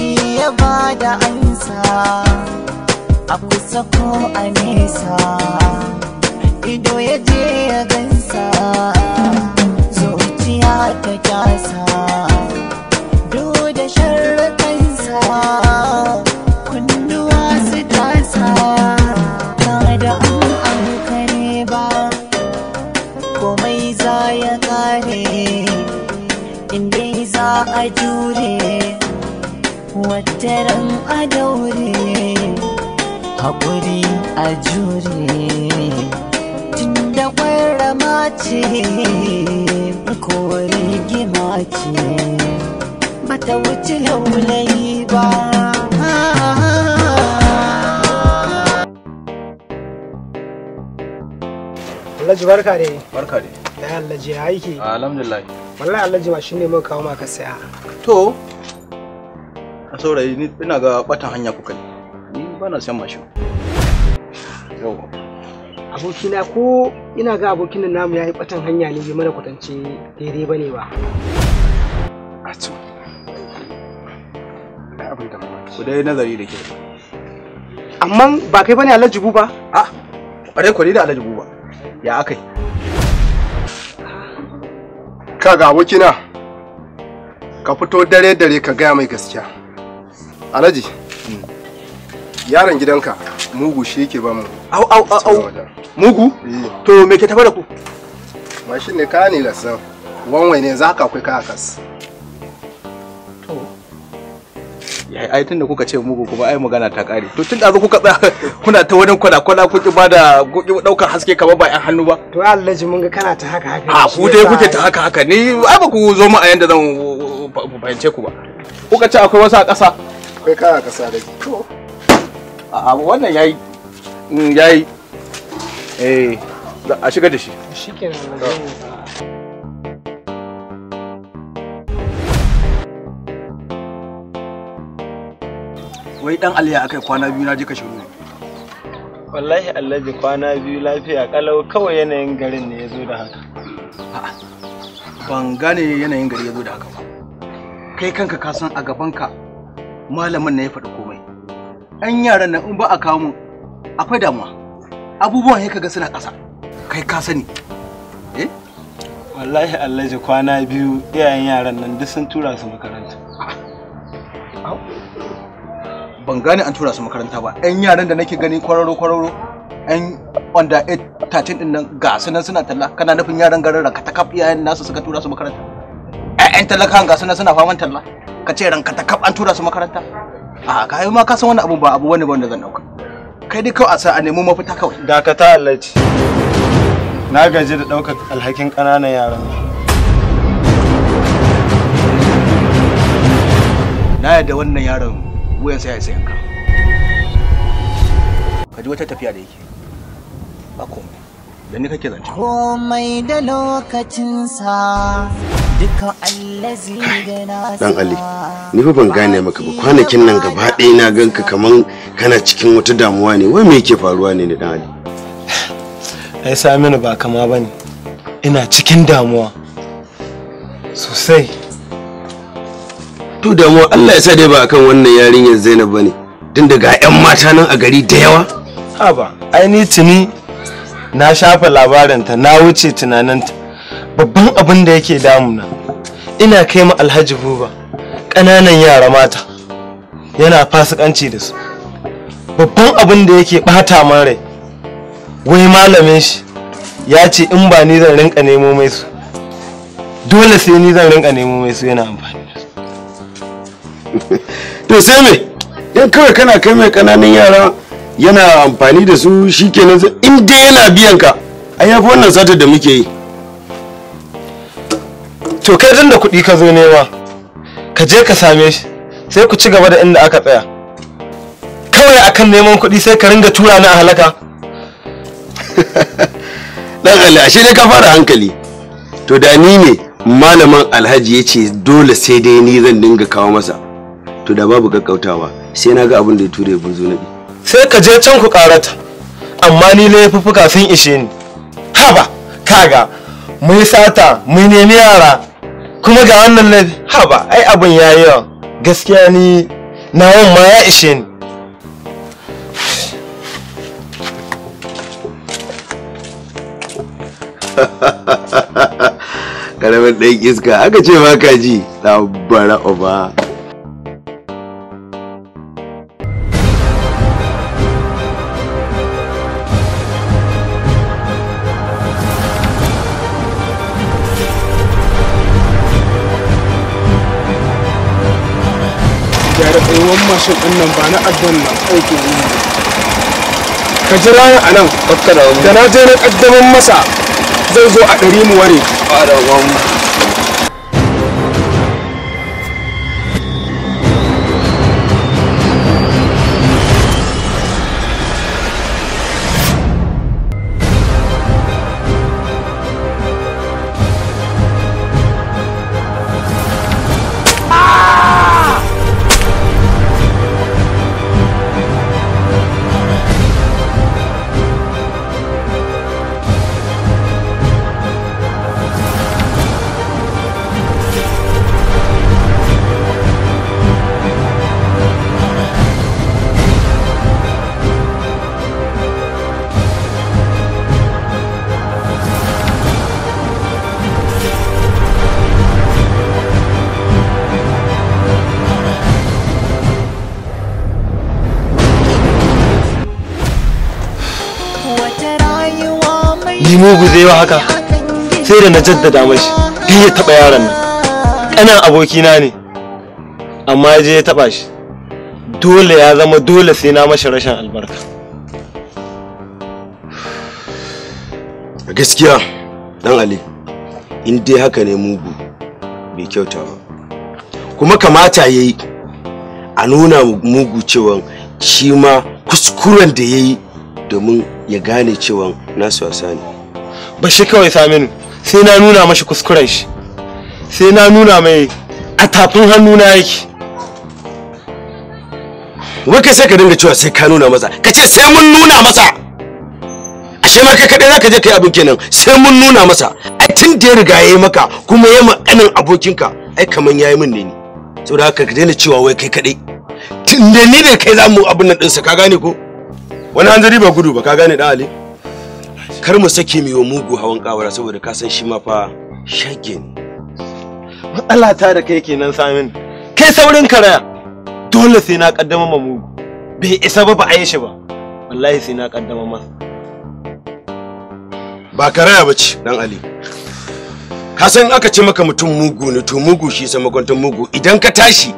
baki ya bada ansa, a kusa ko a nesa, ido ya je ya gansa, zuciya ta kyasa, duk da sharrakansa, kunnuwa su tasa, kada an kare ba, komai za ya kare, inda za a jure, wataran a daure, haƙuri a jure, tunda ƙwarama ce ko rigima ce, bata wuce laulayi ba. Alhaji barka dai. Barka dai. Ya Alhaji ya aiki. Alhamdulillah. Wallahi Alhaji ma shine muka kawo maka saya. To. A saurayi ni ina ga batan hanya kuka ne. Ni ba na san mashin. Yau. Abokina ko ina ga abokin nan namu yayi batan hanya ne bai mana kwatance daidai bane ba. A to. Ai abin da ku dai nazari da ke. Amma ba kai bane Alhaji Buba? Ah. Bare ko ni da Alhaji Buba. Ya akai. Kaga abokina ka fito dare ka gaya mai gaskiya. Alhaji yaron gidanka mugu shi yake ba mu. Au mugu? To me ke tafa da ku? Mashin ne ka ne lasan wanwai ne za ka akwai kaya kas. To yayi ai tunda kuka ce mugu kuma ai magana ta kare. To tun da kuka tsaya kuna ta wani kwana kuki bada kuki daukar haske kamar ba yan hannu ba. To Alhaji mun ga kana ta haka. A ku dai kuke ta haka ni ai ba ku zo mu a yanda zan fahimce ku ba. Kuka ce akwai wasu a ƙasa. Akwai kaya kasa da to. A wannan yayi a shiga da shi. Shikenan. Wai dan Aliya akai kwana biyu na ji ka shiru. Wallahi Alhaji kwana biyu lafiya kalau kawai yanayin garin ne yazo da haka. A'a. Ban gane yanayin gari yazo da haka ba. Kai kanka ka san a gaban ka malamin ne ya faɗi komai. An yaran nan in ba a kawo mu akwai damuwa. Abubuwan ya kaga suna ƙasa. Kai ka sani. Wallahi Alhaji kwana biyu iyayen yaran nan duk sun tura su makaranta. Ban gane an tura su makaranta ba. Ƴan yaran da nake gani kwararo ƴan wanda 13 din nan ga su nan suna talla. Kana nufin yaran garin ranka ta kaf iyayen nasu suka tura su makaranta. ƴan talakan ga su nan suna faman talla. Ka ce ranka ta kaf an tura su makaranta. A kai ma ka san wannan abu ba abu wani ba wanda zan dauka. Kai dai kawai a sa a nemi mafita kawai. Dakata Alhaji. Na gaji da daukar alhakin ƙananan yaran nan. Na yadda wannan yaron wuyan sai ya sayan ka. Ka ji wata tafiya da yake. Ba komai. Da ni kake zance. Komai da lokacinsa duka allazi da nasa. Dan Ali, ni fa ban gane maka ba kwanakin nan gaba ɗaya na ganka kaman kana cikin wata damuwa ne. Wai me yake faruwa ne Dan Ali? Ai Saminu ba kama bane. Ina cikin damuwa. Sosai. To damuwa Allah ya sa dai ba akan wannan yarinyar Zainab bane. Tun daga ƴan mata nan a gari da yawa. Haba, ai ni tuni na shafa labarinta na wuce tunaninta. Babban abin da yake damuna ina kai ma Alhaji Buba ƙananan yara mata yana fasikanci da su. Babban abin da yake bata man rai wai malamin shi ya ce in ba ni zan rinka nemo mai su, dole sai ni zan rinka nemo mai su yana amfani da su. To sai me? Dan kawai kana kai mai ƙananan yara yana amfani da su shikenan in dai yana biyan ka. Ai yafi wannan satar da muke yi. To kai dan da kuɗi ka zo nema, ka je ka same shi sai ku ci gaba da inda aka tsaya. Kawai akan neman kuɗi sai ka ringa tura ni a halaka. Dan Ali ashe dai ka fara hankali. To da ni ne malamin Alhaji yace dole sai dai ni zan dinga kawo masa. To da babu gaggautawa sai na ga abin da ya ture bunzo nabi. Sai ka je can ku karata. Amma ni laifuffuka sun ishe ni. Haba, kaga mun sata, mun nemi yara. Kuma ga wannan laifi, haba, ai abin yayi yawa. Gaskiya ni nawan ma ya ishe ni. Karamin ɗan iska aka ce ba ka ji bara oba. Gyara tsayuwan mashin ɗin nan ba na addan nan aikin yi. Ka jira ni a nan, da na je na ƙaddamin masa zai zo a ɗari mu ware. Ni mugu zai yi haka sai da na jaddada mashi duk ya taɓa yaron nan. Ƙanan abokina ne amma ya je ya taɓa shi. Dole ya zama dole sai na mashi rashin albarka. A gaskiya dan Ali in dai haka ne mugu bai kyauta ba, kuma kamata yayi a nuna mugu cewa shi ma kuskuren da yayi domin ya gane cewa nasu wasa ne. Ba shi kawai Saminu, sai na nuna mashi kuskuren shi, sai na nuna mai a tafin hannuna yake. Wai kai sai ka dinga cewa sai ka nuna masa, ka ce sai mun nuna masa. Ashe ma kai kadai zaka je kai abin kenan, sai mun nuna masa. Ai tun da ya riga yayi maka kuma yayi makanin abokinka, ai kaman yayi min ne ni. Saboda haka ka daina cewa wai kai kadai. Tun da ni da kai zamu abin nan ɗinsa, ka gane ko? Wani hanzari ba gudu ba, ka gane dan Ali? Kar mu sake mu yi mugu hawan kawara saboda ka san shi ma fa shage ne. Matsala ta da kai kenan Saminu, kai saurin karaya. Dole sai na kaddama ma mugu, bai isa ba ba a yi shi ba, wallahi sai na kaddama masa. Ba karaya bace dan Ali, ka san aka ce maka mutum mugu ne to mugu shi sa makwantan mugu. Idan ka tashi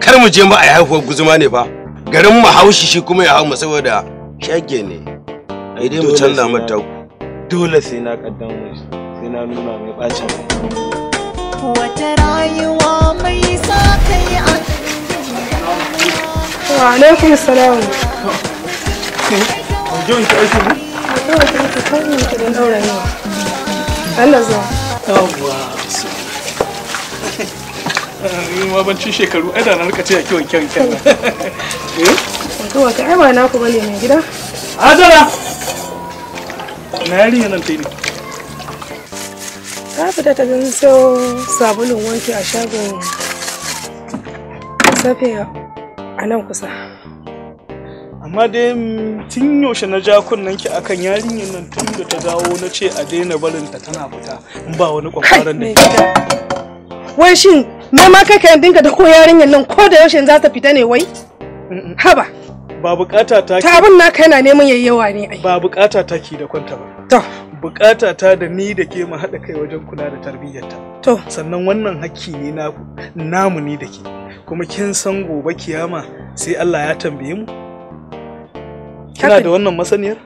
kar mu je mu a haihuwar guzuma ne fa, garin mu haushi shi kuma ya hau mu saboda shage ne. Ai dai mu canza mata. Dole sai na kaddama shi, sai na nuna mai bacin rai. Wata rayuwa mai sa kai a Wa alaikum salam. Jon ki aiki ne? Allah zuwa. Yawwa. Yin wabancin shekaru ai da na rika ce kiwon kyan kyan. To wata ai ba naku bane mai gida. Adara. Na yarinya nan tai ne. Ta fita ta gan so sabulun wanki a shagon Safiya a nan kusa. Amma dai tun yaushe na ja kunnen ki akan yarinyar nan tun da ta dawo na ce a daina barin ta tana fita in ba wani kwakwaran da wai shin me ma kai ka dinga da ko yarinyar nan ko da yaushe za ta fita ne wai? Haba. Ba bukata ta ta abin naka yana neman yayyawa ne ai. Ba bukata ta ki da kwanta ba. To bukata ta da ni da ke mu haɗa kai wajen kula da tarbiyyarta. To sannan wannan hakki ne namu ni da ke, kuma kin san gobe kiyama sai Allah ya tambaye mu. Kina da wannan masaniyar?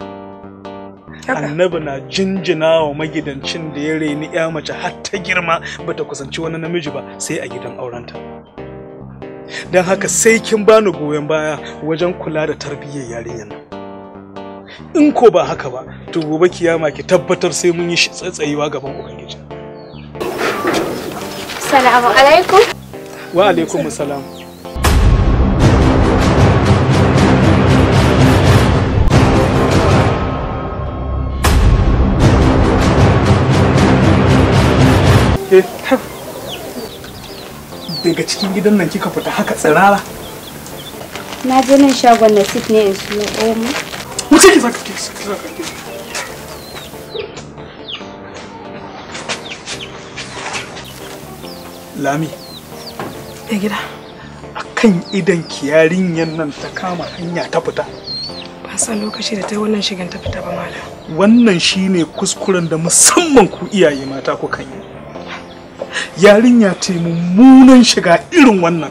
Annabi na jinjina wa magidancin da ya reni ya mace har ta girma bata kusanci wani namiji ba sai a gidan aurenta. Don haka sai kin bani goyon baya wajen kula da tarbiyyar yarinyar nan. In ko ba haka ba to gobe kiyama ki tabbatar sai mun yi tsatsayewa gaban ubangiji. Assalamu alaikum. Wa alaikum salam. Daga cikin gidan nan kika fita haka tsirara? Na je nan shagon Nasif ne in siyo omo. Wuce ki saka ki. Lami. Ya gida. Akan idan ki yarinyan nan ta kama hanya ta fita. Ba san lokaci da ta yi wannan shigan ta fita ba malam. Wannan shine kuskuren da musamman ku iyaye mata ku kan yi. Yarinya ce mummunan shiga irin wannan.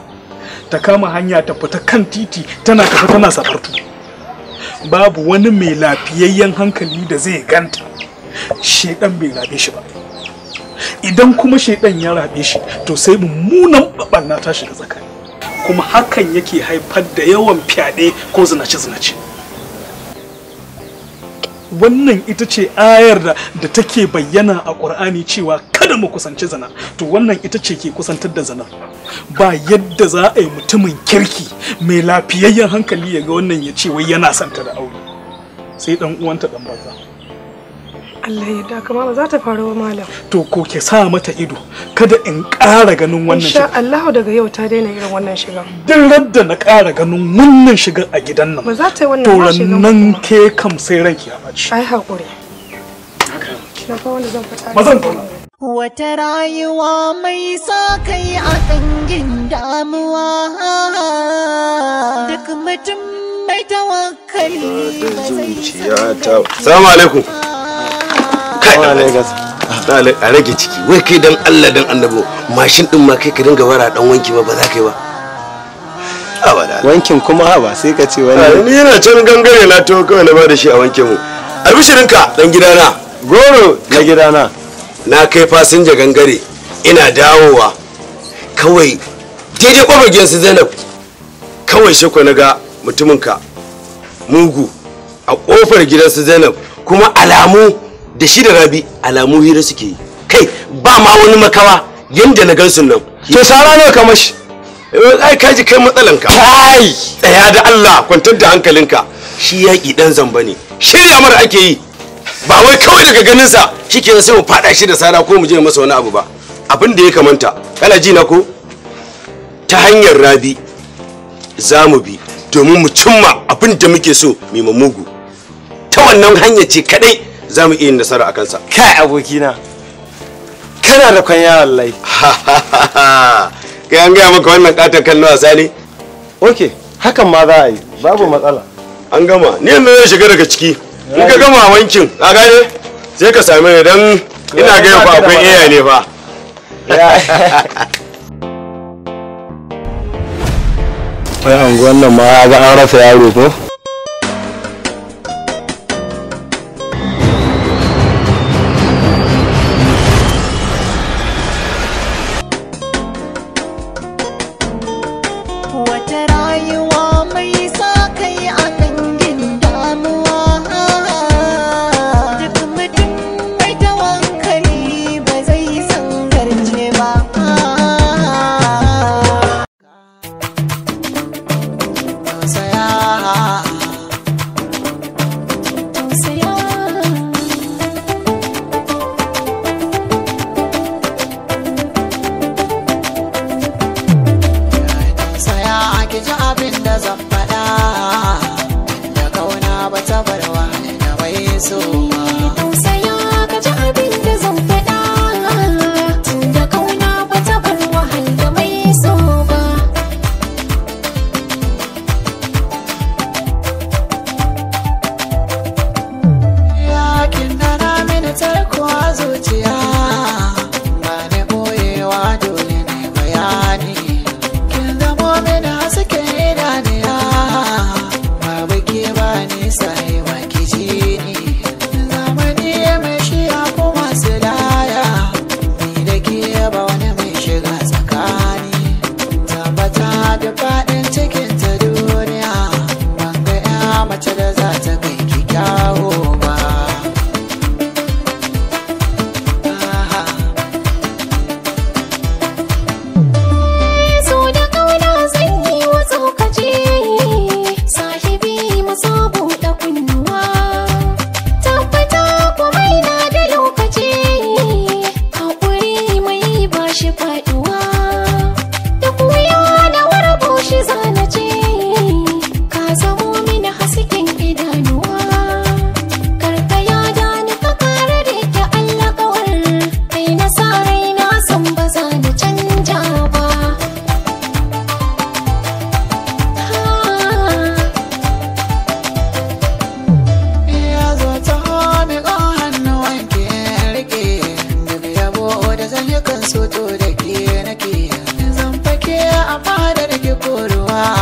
Ta kama hanya ta fita kan titi tana tafi tana safartu. Babu wani mai lafiyayyen hankali da zai ganta. Shedan bai rabe shi ba. Idan kuma shedan ya rabe shi to sai mummunan babanna ta shiga tsakani. Kuma hakan yake haifar da yawan fyaɗe ko zinace-zinace. Wannan ita ce ayar da take bayyana a Ƙur'ani cewa kada mu kusanci zina. To wannan ita ce ke kusantar da zina. Ba yadda za a yi mutumin kirki mai lafiyayyen hankali ya ga wannan ya ce wai yana santa da aure. Sai dan uwanta dan banza. Allah ya da kama ba za ta faru ba malam. To ko ke sa mata ido kada in ƙara ganin wannan shiga. Insha Allah daga yau ta daina irin wannan shiga. Din radda na ƙara ganin wannan shiga a gidan nan. Ba za ta yi wannan shiga. To nan ke kam sai ranki ya baci. Ai hakuri. Na fa wanda zan faɗa. Ba zan faɗa. Wata rayuwa mai sa kai a dangin damuwa. Duk mutum mai tawakkali ba zai Ziyartar. Assalamu alaikum. A rage ciki wai kai dan Allah dan annabo mashin din ma kai ka dinga wara dan wanki ba za ka yi ba abada wankin kuma ba sai ka ce wani ni yana can gangare na to kawai na ba da shi a wanke mu albishirinka dan gidana goro na gidana na kai fasinja gangare ina dawowa kawai daidai kofar gidan su Zainab kawai shako na ga mutuminka mugu a kofar gidan su Zainab kuma alamu da shi da Rabi alamu hira suke yi kai ba ma wani makawa yanda na gansu nan to sara ne kamar shi ai kaji kai matsalanka kai tsaya da Allah kwantar da hankalinka shi yaki dan zamba ne shirya mara ake yi ba wai kawai daga ganin sa shikenan sai mu fada shi da sara ko mu je masa wani abu ba abin da ya kamanta kana ji na ko ta hanyar Rabi za mu bi domin mu cimma abin da muke so mu mugu ta wannan hanya ce kadai za mu iya yin nasara a kansa. Kai abokina, kana da kwanya wallahi. Kai an gaya maka wannan katon kan na wasa ne? Ok, hakan ma za a yi, babu matsala. An gama, ni yanzu zai shiga daga ciki. In ka gama wankin, a gane? Sai ka same ni don ina gaya ku akwai iya ne fa. Wai anguwan nan ma ga an rasa yaro ko? ki ji abin da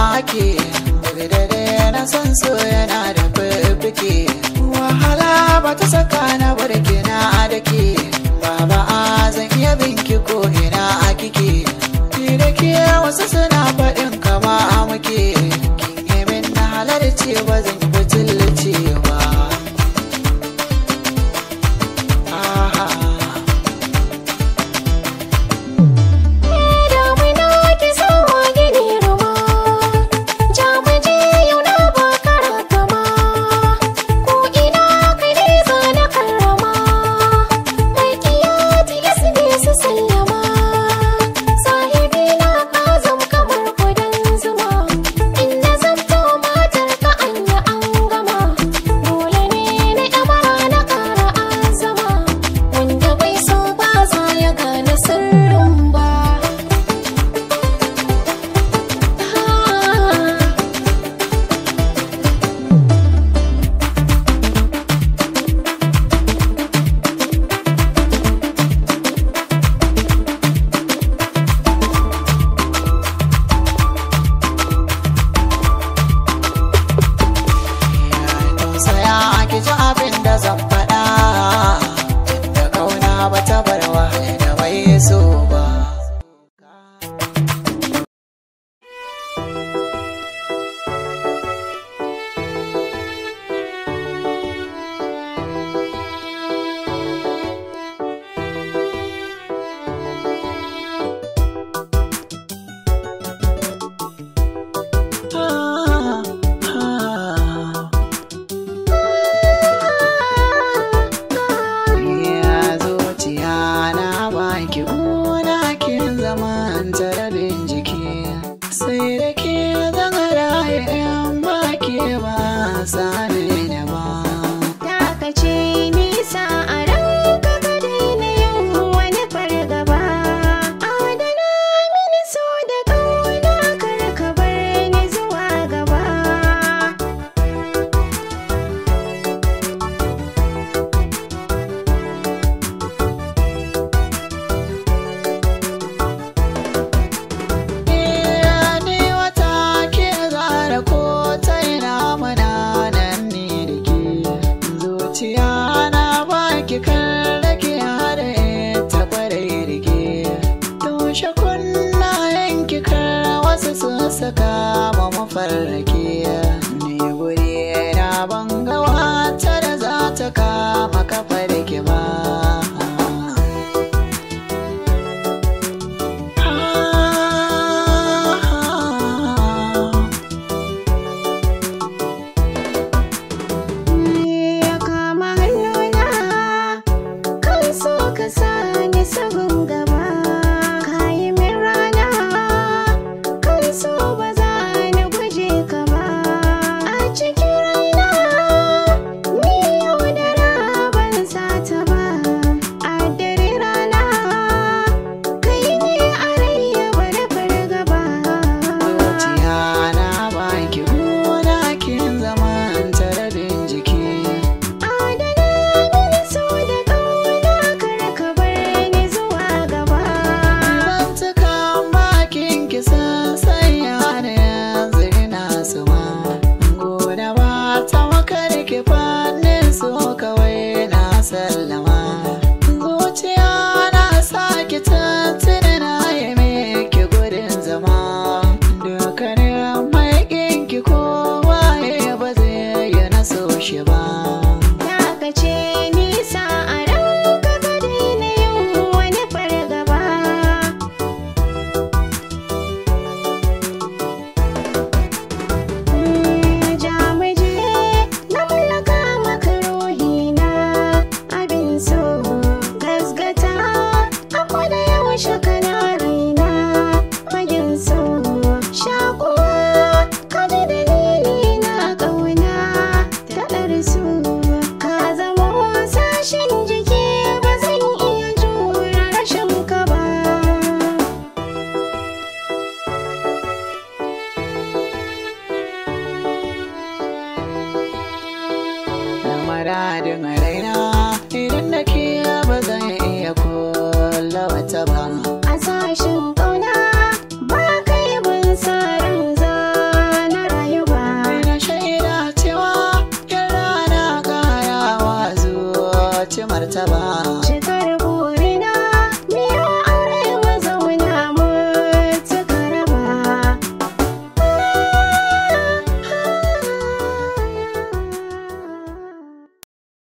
ake daga dare na san so yana da fifike wahala ba ta saka na barke na dake baba zan iya binki ko ina a kike ni da ke wasu suna faɗin kama muke kin yi min na halarci ba zan yi butulci ba muradin raina idan da ke ba zan iya kula wata ba. A sashin ƙauna ba kai bin sarin za shiga